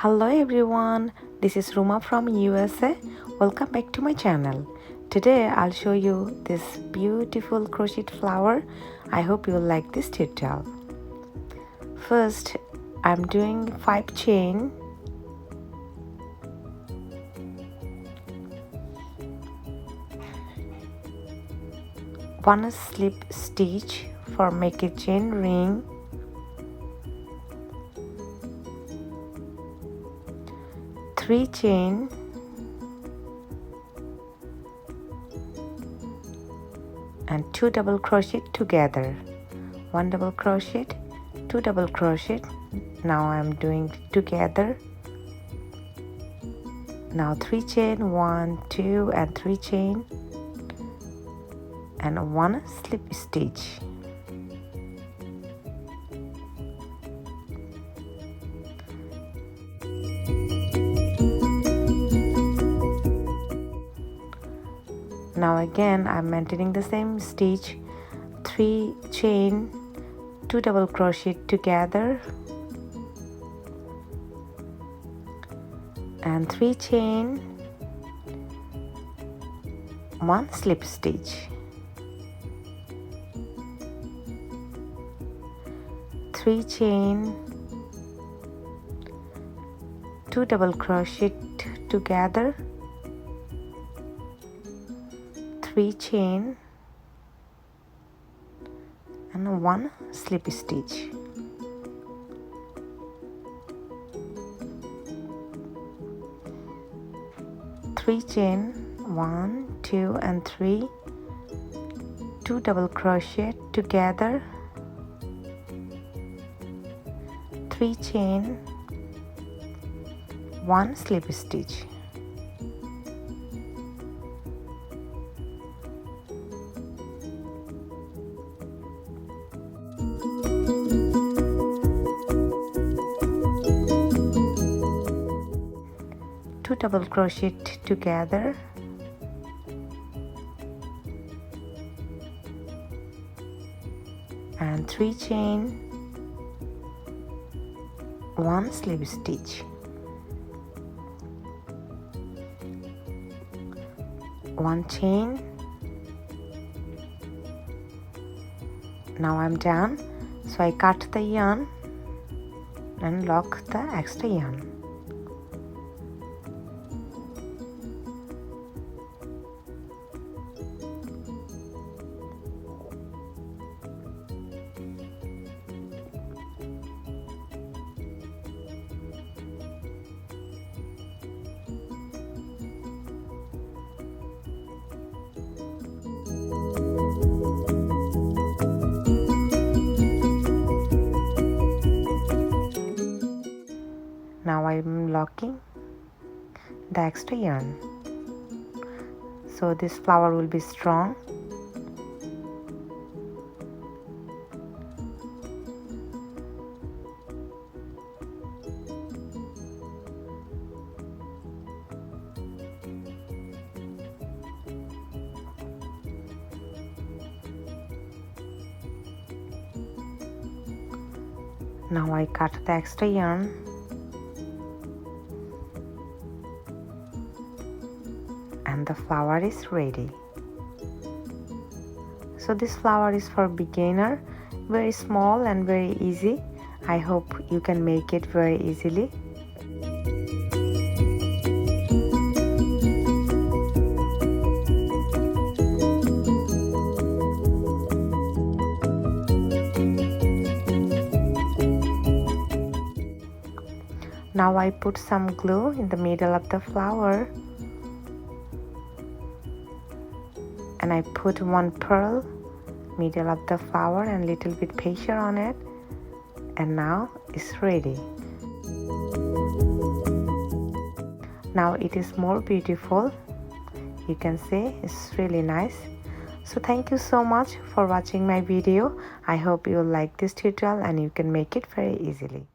Hello everyone, this is Ruma from USA. Welcome back to my channel. Today I'll show you this beautiful crochet flower. I hope you'll like this tutorial. First, I'm doing 5 chain. One slip stitch for make a chain ring. 3 chain, and 2 double crochet together. 1 double crochet, 2 double crochet. Now I'm doing together. Now 3 chain, 1, 2 and 3 chain, and 1 slip stitch. Now again I'm maintaining the same stitch, 3 chain, 2 double crochet together, and 3 chain, 1 slip stitch. 3 chain, 2 double crochet together, 3 chain and 1 slip stitch. Three chain, 1, 2 and 3, 2 double crochet together, 3 chain, 1 slip stitch. Two double crochet together, and 3 chain, 1 slip stitch. 1 chain. Now I'm done, so I cut the yarn and lock the extra yarn. Now I'm locking the extra yarn, so this flower will be strong. Now I cut the extra yarn and the flower is ready. So this flower is for beginner, very small and very easy. I hope you can make it very easily. Now I put some glue in the middle of the flower, and I put 1 pearl middle of the flower and little bit pasture on it, and now it's ready. Now it is more beautiful. You can see it's really nice. So thank you so much for watching my video. I hope you like this tutorial and you can make it very easily.